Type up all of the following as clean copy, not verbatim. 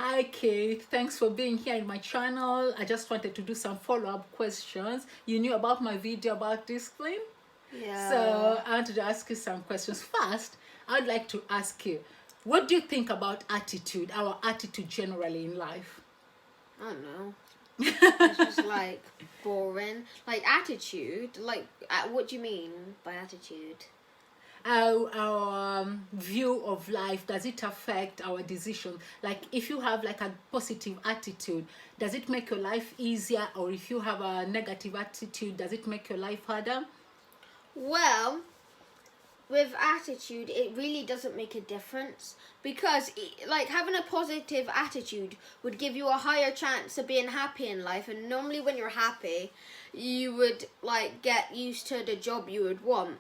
Hi Kate, thanks for being here in my channel. I just wanted to do some follow-up questions. You knew about my video about discipline? Yeah. So I wanted to ask you some questions. First, I'd like to ask you, what do you think about attitude, our attitude generally in life? I don't know. It's just like boring. Like attitude. Like, what do you mean by attitude? Our view of life, does it affect our decisions? Like if you have like a positive attitude, does it make your life easier? Or if you have a negative attitude, does it make your life harder? Well, with attitude, it really doesn't make a difference because, like, having a positive attitude would give you a higher chance of being happy in life. And normally, when you're happy, you would like get used to the job you would want.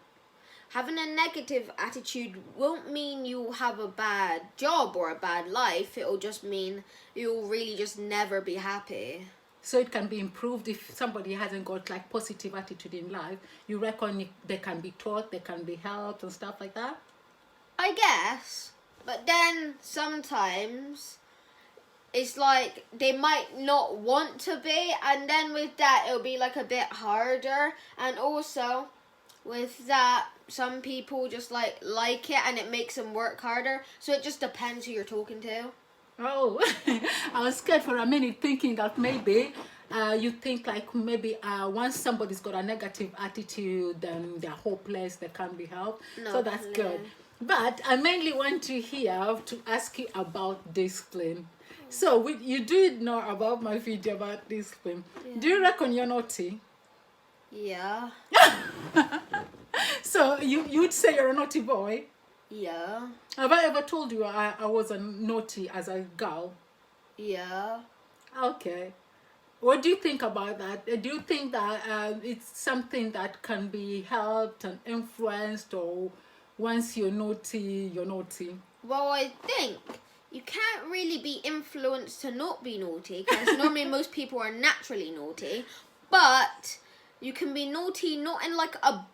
Having a negative attitude won't mean you'll have a bad job or a bad life. It'll just mean you'll really just never be happy. So it can be improved if somebody hasn't got like positive attitude in life. You reckon they can be taught, they can be helped and stuff like that? I guess. But then sometimes it's like they might not want to be, and then with that it'll be like a bit harder. And also with that, some people just like it and it makes them work harder. So it just depends who you're talking to. Oh, I was scared for a minute thinking that maybe you think like maybe once somebody's got a negative attitude, then they're hopeless, they can't be helped. No, So that's good. But I mainly want to ask you about discipline. So you do know about my video about discipline. Yeah. Do you reckon you're naughty? Yeah. So you'd say you're a naughty boy? Yeah. Have I ever told you I was a naughty as a girl? Yeah. Okay. What do you think about that? Do you think that it's something that can be helped and influenced, or once you're naughty, you're naughty? Well, I think you can't really be influenced to not be naughty because normally most people are naturally naughty, but you can be naughty not in like a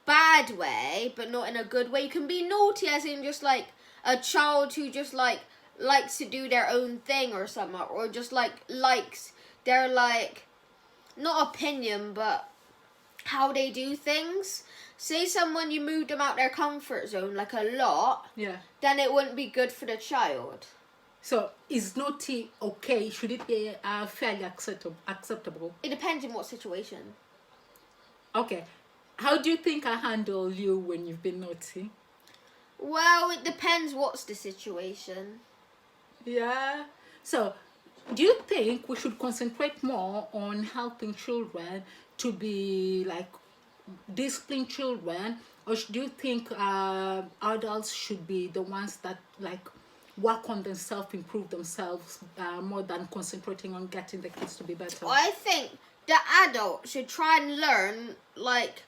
bad way, but not in a good way. You can be naughty as in just like a child who just like likes to do their own thing or something, or just like likes their like not opinion but how they do things. Say someone, you moved them out their comfort zone like a lot, Yeah. then it wouldn't be good for the child. So is naughty okay? Should it be fairly acceptable? It depends on what situation. Okay. How do you think I handle you when you've been naughty? Well, it depends what's the situation. Yeah. So do you think we should concentrate more on helping children to be like disciplined children, or do you think adults should be the ones that like work on themselves, improve themselves more than concentrating on getting the kids to be better? I think the adult should try and learn like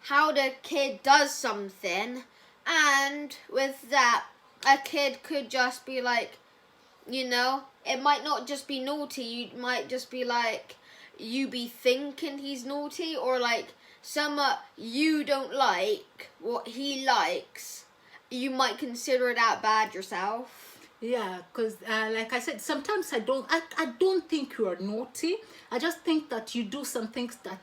how the kid does something, and with that a kid could just be like, it might not just be naughty, you might just be like, you be thinking he's naughty, or like some you don't like what he likes, you might consider that bad yourself. Yeah, because like I said, sometimes I don't think you are naughty. I just think that you do some things that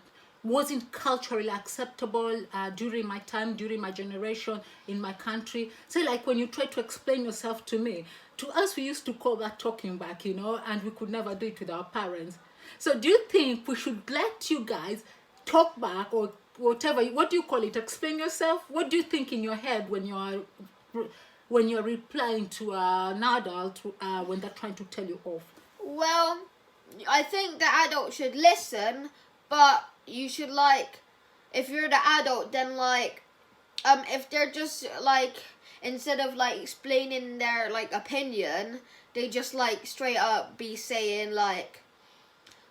wasn't culturally acceptable during my time, during my generation, in my country. So like when you try to explain yourself to me, to us we used to call that talking back, and we could never do it with our parents. So do you think we should let you guys talk back, or whatever, what do you call it, explain yourself? What do you think in your head when you're replying to an adult when they're trying to tell you off? Well, I think the adult should listen, but you should like, if you're the adult, then like, if they're just like, instead of like explaining their like opinion, they just like straight up be saying like,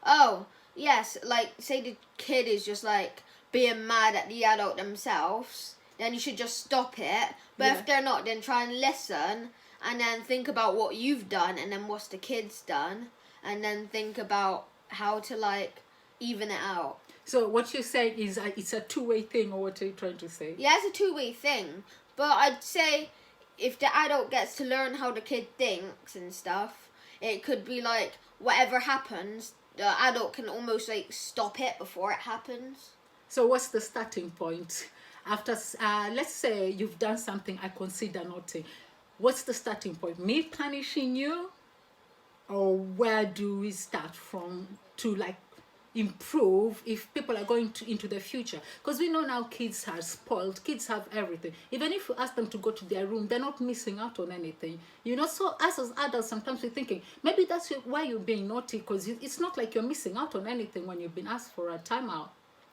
oh yes, like say the kid is just like being mad at the adult themselves, then you should just stop it. But Yeah. if they're not, then try and listen, and then think about what you've done, and then what's the kid's done, and then think about how to like even it out. So what you're saying is it's a two-way thing, or what are you trying to say? Yeah, it's a two-way thing, but I'd say if the adult gets to learn how the kid thinks and stuff, it could be like whatever happens, the adult can almost like stop it before it happens. So what's the starting point? After, let's say you've done something I consider naughty. What's the starting point? Me punishing you? Or where do we start from to like improve if people are going to into the future? Because we know now kids are spoiled, kids have everything. Even if you ask them to go to their room, they're not missing out on anything, you know. So us as adults, sometimes we're thinking maybe that's why you're being naughty, because it's not like you're missing out on anything when you've been asked for a timeout.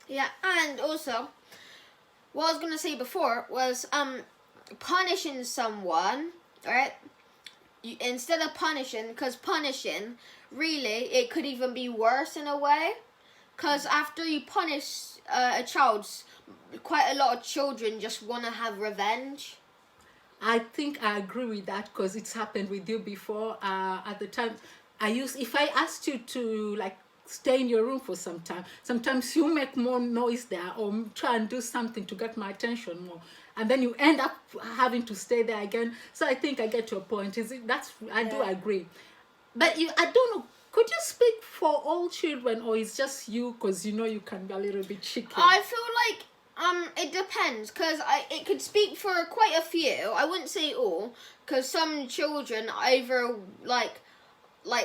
Yeah, and also what I was gonna say before was punishing someone, right? Instead of punishing, because punishing, really, it could even be worse in a way. Because after you punish a child, quite a lot of children just want to have revenge. I think I agree with that, because it's happened with you before. At the time, if I asked you to like stay in your room for some time, sometimes you make more noise there or try and do something to get my attention more, and then you end up having to stay there again. So I think I get your point. I do agree, but I don't know. Could you speak for all children, or it's just you? Because you know you can be a little bit cheeky. I feel like it depends, because it could speak for quite a few. I wouldn't say all, because some children either like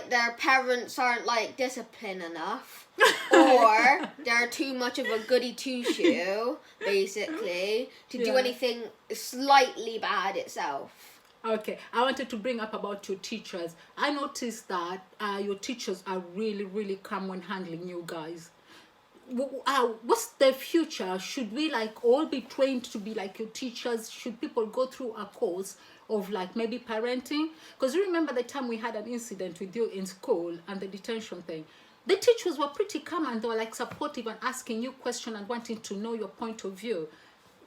their parents aren't like disciplined enough, or they're too much of a goody two shoe, basically, to do anything slightly bad itself. Okay, I wanted to bring up about your teachers. I noticed that your teachers are really, really calm when handling you guys. What's the future? Should we like all be trained to be like your teachers? Should people go through a course of like maybe parenting? Because you remember the time we had an incident with you in school and the detention thing. The teachers were pretty calm and they were like supportive and asking you questions and wanting to know your point of view.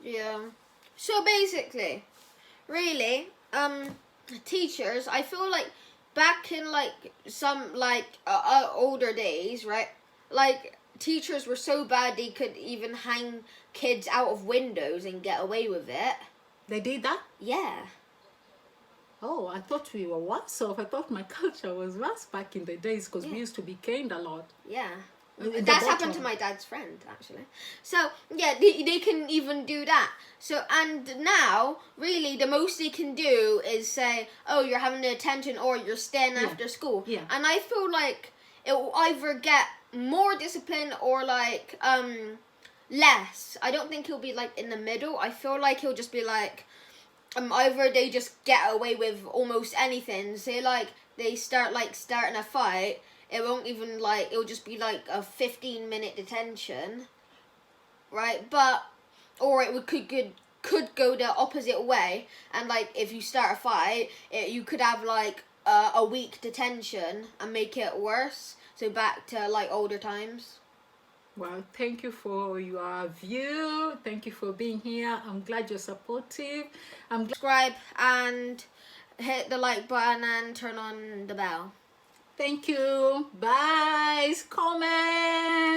Yeah. So basically, really, teachers, I feel like back in like some like older days, right? Like teachers were so bad they could even hang kids out of windows and get away with it. They did that? Yeah. Oh, I thought we were worse off. I thought my culture was worse back in the days, because we used to be caned a lot. Yeah. That's happened to my dad's friend, actually. So, yeah, they can even do that. So, and now, really, the most they can do is say, oh, you're having a detention or you're staying after school. Yeah. And I feel like it will either get more discipline or, like, less. I don't think he'll be, like, in the middle. I feel like he'll just be, like, either they just get away with almost anything. Say, like, they starting a fight. It won't even, like, it'll just be, like, a 15-minute detention, right? But, or could go the opposite way, and, like, if you start a fight, you could have, like, a week detention and make it worse, so back to, like, older times. Well, thank you for your view. Thank you for being here. I'm glad you're supportive. Subscribe and hit the like button and turn on the bell. Thank you. Bye. Comment.